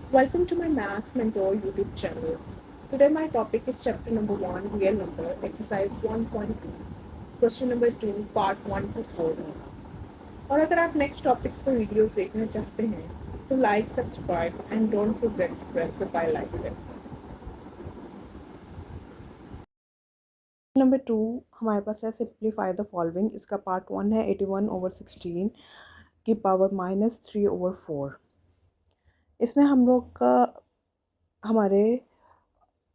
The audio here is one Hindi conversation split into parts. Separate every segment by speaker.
Speaker 1: Welcome to my Math Mentor YouTube channel. Today my topic is chapter number 1, real number, exercise 1.2, question number 2, part 1 to 4 है। और अगर आप नेक्स्ट टॉपिक्स पर वीडियोस देखना चाहते हैं तो like subscribe and don't forget to press the bell icon. Number 2 हमारे पास है सिंप्लीफाई द फॉलोइंग। इसका पार्ट 1 है 81/16 की पावर -3/4। इसमें हम लोग का हमारे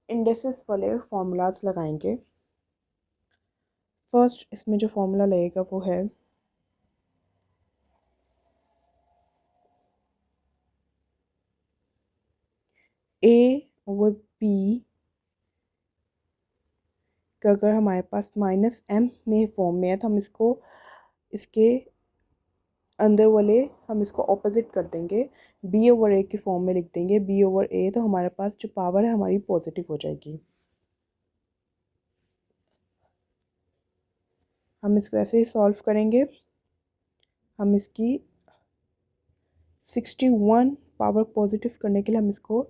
Speaker 1: इंडेक्सेस वाले फॉर्मूलाज लगाएंगे। फर्स्ट इसमें जो फॉर्मूला लगेगा वो है A/B का अगर हमारे पास -m में फॉर्म में है तो हम इसको इसके अंदर वाले हम इसको ऑपोजिट कर देंगे, B/A की फॉर्म में लिख देंगे B/A। तो हमारे पास जो पावर है हमारी पॉजिटिव हो जाएगी। हम इसको ऐसे ही सॉल्व करेंगे। हम इसकी 61 पावर पॉजिटिव करने के लिए हम इसको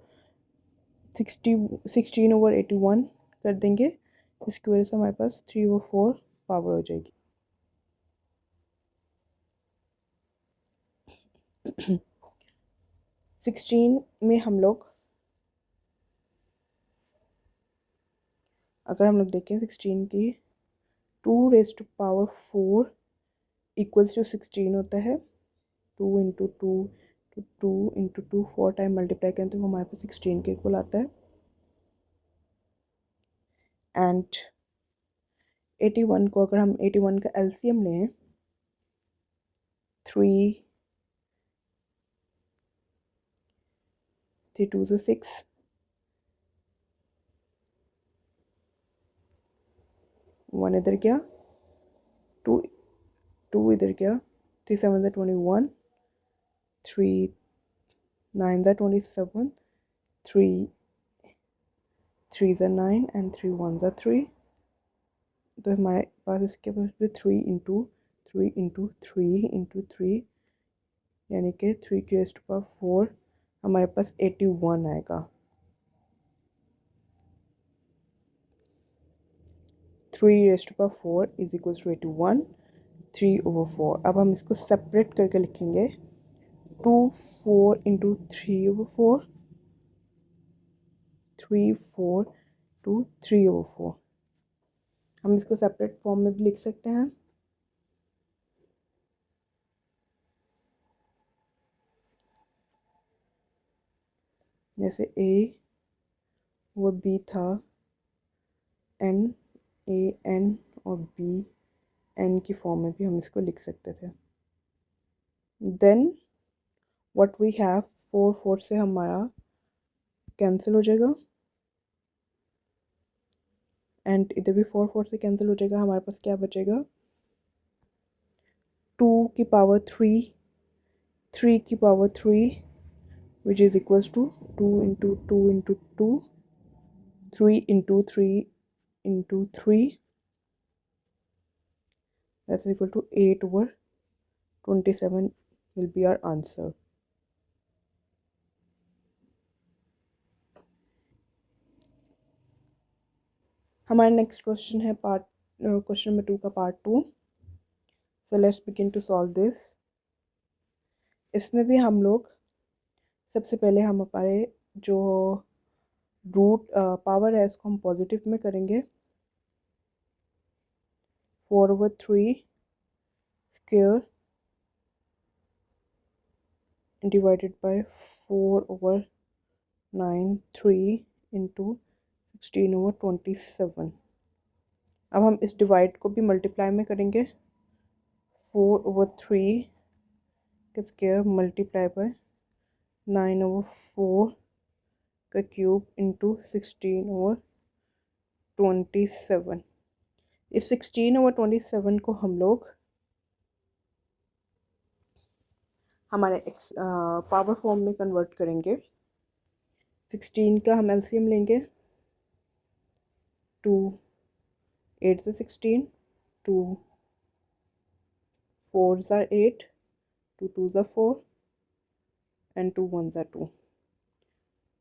Speaker 1: 16/81 कर देंगे। इसकी वजह से हमारे पास 3/4 पावर हो जाएगी। 16 में हम लोग अगर हम लोग देखें 16 की 2⁴ इक्वल्स टू 16 होता है। 2 × 2 तो 2 × 2 4 टाइम मल्टीप्लाई करें तो हमारे पास 16 के इक्वल आता है। एंड 81 को अगर हम 81 का एलसीएम लें 3 3 2 से 6, 1 इधर गया, 2 2 इधर गया, 3 7 21, 3 9 27, 3 3 9 एंड 3 1 3। तो हमारे पास इसके पास भी 3 × 3 यानी कि 3⁴ हमारे पास 81 आएगा। 3⁴ इज इक्वल टू 81, 3/4। अब हम इसको सेपरेट करके लिखेंगे 2 4 × 3/4, 3 4 to 3/4। हम इसको सेपरेट फॉर्म में भी लिख सकते हैं। जैसे A वो B था, N A N और B N की फॉर्म में भी हम इसको लिख सकते थे। देन व्हाट वी हैव 4 4 से हमारा कैंसिल हो जाएगा एंड इधर भी 4 4 से कैंसिल हो जाएगा। हमारे पास क्या बचेगा 2 की पावर 3, 3 की power 3 which is equals to 2 × 2 × 2, 3 × 3 × 3, that's equal to 8/27 will be our answer। हमारा नेक्स्ट क्वेश्चन है क्वेश्चन नंबर 2 का part 2। So let's begin to solve this. इसमें भी हम लोग सबसे पहले हम हमारे जो रूट पावर है इसको हम पॉजिटिव में करेंगे। 4/3 स्क्वायर डिवाइडेड बाय 4/9 3 × 16/27। अब हम इस डिवाइड को भी मल्टीप्लाई में करेंगे। 4/3 का स्क्वायर मल्टीप्लाई बाय 9/4 का क्यूब इंटू 16/27। इस 16/27 को हम लोग हमारे पावर फॉर्म में कन्वर्ट करेंगे। 16 का हम एलसीएम लेंगे। 2 8 से 16, 2 4 8, 2 2 4 and 2 1 2।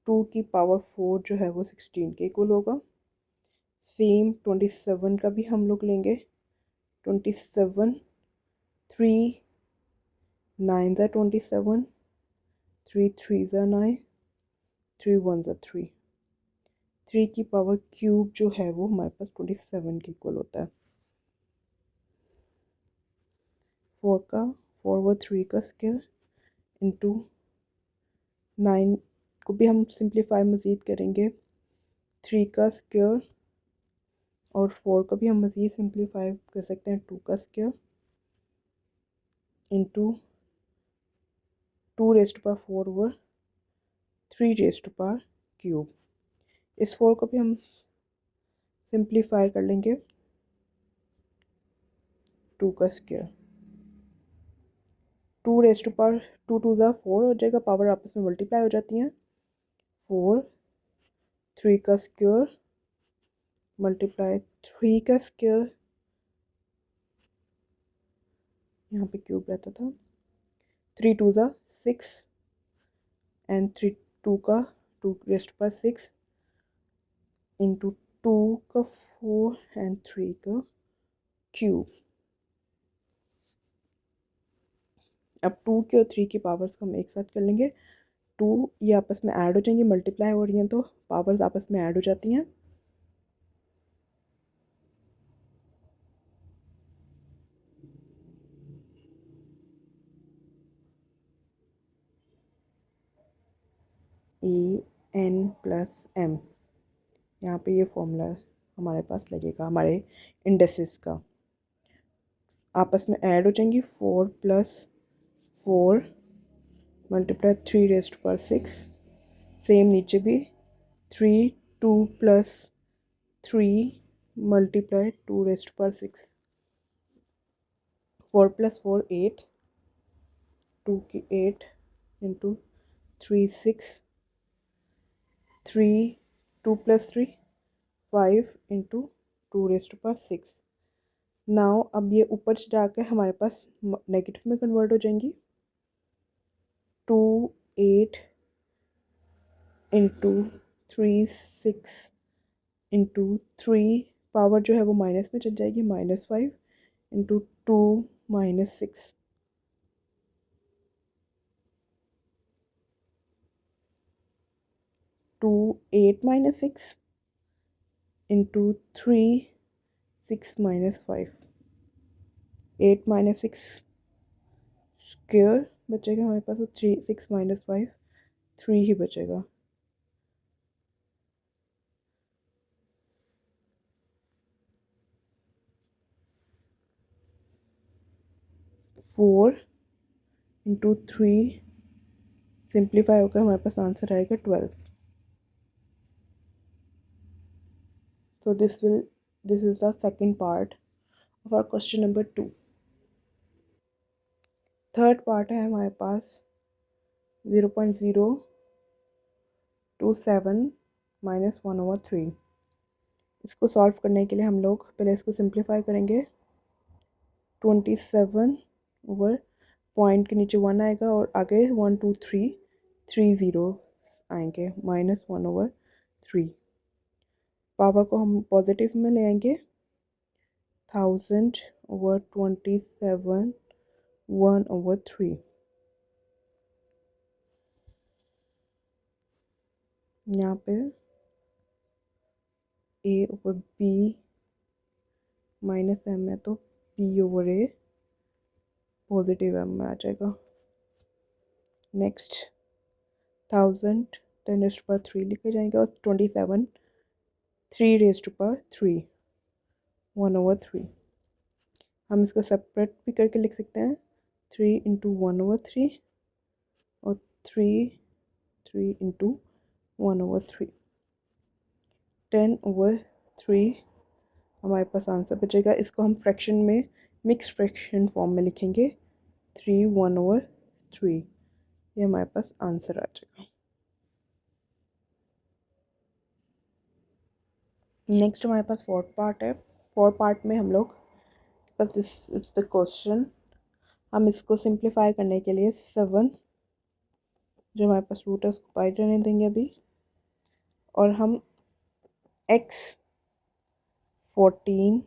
Speaker 1: 2 की पावर 4 जो है वो 16 के इक्वल होगा। सेम 27 का भी हम लोग लेंगे। 27, 3 9 ज़ा 27, 3 3 ज़ा 9, 3 1 ज़ा 3। 3 की पावर क्यूब जो है वो हमारे पास 27 के इक्वल होता है। 4 व 3 का स्क्वायर इंटू 9 को भी हम सिंप्लीफाई मज़ीद करेंगे। 3 का स्क्वायर और 4 को भी हम मज़ीद सिंप्लीफाई कर सकते हैं। 2 का square into 2 raised to power 4 over 3 raised to power cube. इस 4 को भी हम सिंप्लीफाई कर लेंगे। 2 का स्क्वायर, 2 रेज़्ड टू पावर 2 2 ज़ा 4 हो जाएगा, पावर आपस में मल्टीप्लाई हो जाती हैं। 4 3 का स्क्वायर मल्टीप्लाई 3 का स्क्वायर, यहाँ पे क्यूब रहता था। 3 2 ज़ा 6 एंड 3 2 का 2 रेज़्ड टू पावर 6 इंटू 2 का 4 एंड 3 का क्यूब। अब 2 के और 3 की पावर्स को हम एक साथ कर लेंगे। 2 ये आपस में ऐड हो जाएंगी, मल्टीप्लाई हो रही हैं तो पावर्स आपस में ऐड हो जाती हैं। ई एन प्लस एम, यहाँ पे ये फॉर्मूला हमारे पास लगेगा हमारे इंडेक्सेस का। आपस में ऐड हो जाएंगी। 4 plus 4 multiply 3 raised to power 6। Same नीचे भी 3 2 plus 3 multiply 2 raised to power 6। 4 plus 4 8, 2 की 8 into 3 6, 3 2 plus 3 5 into 2 raised to power 6। Now अब ये ऊपर से जाकर हमारे पास नेगेटिव में कन्वर्ट हो जाएंगी। 2 8 इंटू 3 6 इंटू 3 पावर जो है वो माइनस में चल जाएगी, -5 इंटू 2 -6। 2 8 -6 इंटू 3 6 -5। 8 -6 स्क्वायर बचेगा हमारे पास, तो 3 6 -5 3 ही बचेगा। फोर इंटू 3 सिंप्लीफाई होकर हमारे पास आंसर आएगा 12। So this is the second part of our question number 2. Third part है हमारे पास 0.027 -1/3। इसको सॉल्व करने के लिए हम लोग पहले इसको सिंप्लीफाई करेंगे। 27 ओवर पॉइंट के नीचे 1 आएगा और आगे 1 2 3 3 ज़ीरो आएंगे, -1/3। पावर को हम पॉजिटिव में ले आएंगे। 1000 ओवर 27 1/3। यहाँ पे a over b minus m है तो b over a positive m में आ जाएगा। नेक्स्ट 1000 10 रेज़्ड टू पावर 3 लिखे जाएंगे और 27 3 रेज़्ड टू पावर 3 1/3। हम इसको सेपरेट भी करके लिख सकते हैं। 3 इंटू 1/3 और 3 इंटू 1/3। 10/3 हमारे पास आंसर बचेगा। इसको हम फ्रैक्शन में मिक्स फ्रैक्शन फॉर्म में लिखेंगे। 3 1/3 ये हमारे पास आंसर आ जाएगा। नेक्स्ट हमारे पास फोर्थ पार्ट है। फोर्थ पार्ट में हम लोग बस दिस इज द क्वेश्चन। हम इसको सिंप्लीफाई करने के लिए 7 जो हमारे पास रूट है उसको बाहर रहने देंगे अभी। और हम x14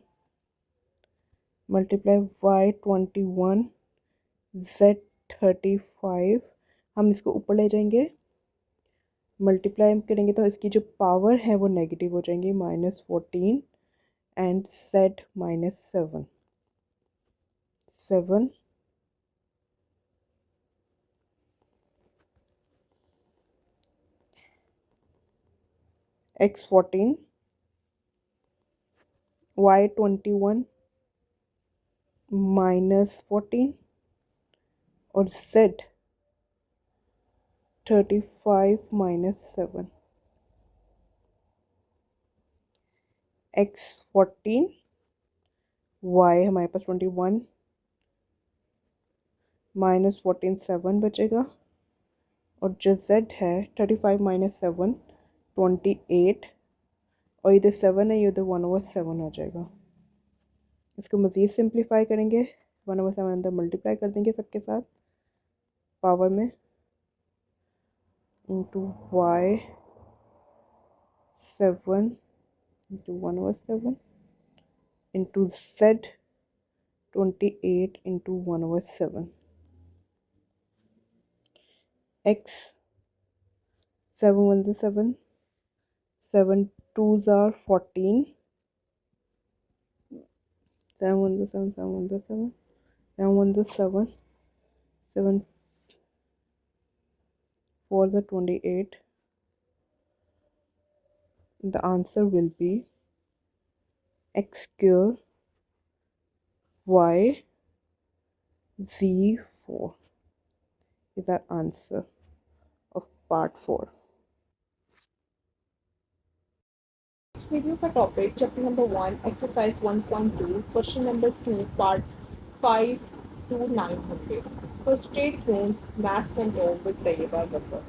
Speaker 1: मल्टीप्लाई y21 z35 हम इसको ऊपर ले जाएंगे, मल्टीप्लाई करेंगे तो इसकी जो पावर है वो नेगेटिव हो जाएंगी, -14 एंड z -7 7 x14 y21 -14 और z35 -7 x14 y हमारे पास 21 -14 7 बचेगा और जो z है 35 -7 28 और इधर 7 है, ये उधर 1/7 हो जाएगा। इसको मज़ीद सिंप्लीफाई करेंगे, 1/7 अंदर मल्टीप्लाई कर देंगे सबके साथ पावर में, into y7 into 1/7 into z28 into 1/7 x 7 1 7 7 2s are 14 7 1 7 7 1 7 7 1 7 7 4 28. The answer will be x square y z4 is our answer of part 4.
Speaker 2: Video का topic chapter number 1 exercise 1.2 question number 2 part 5 to 900. So stay tuned, math control with Tayyiba Zafar.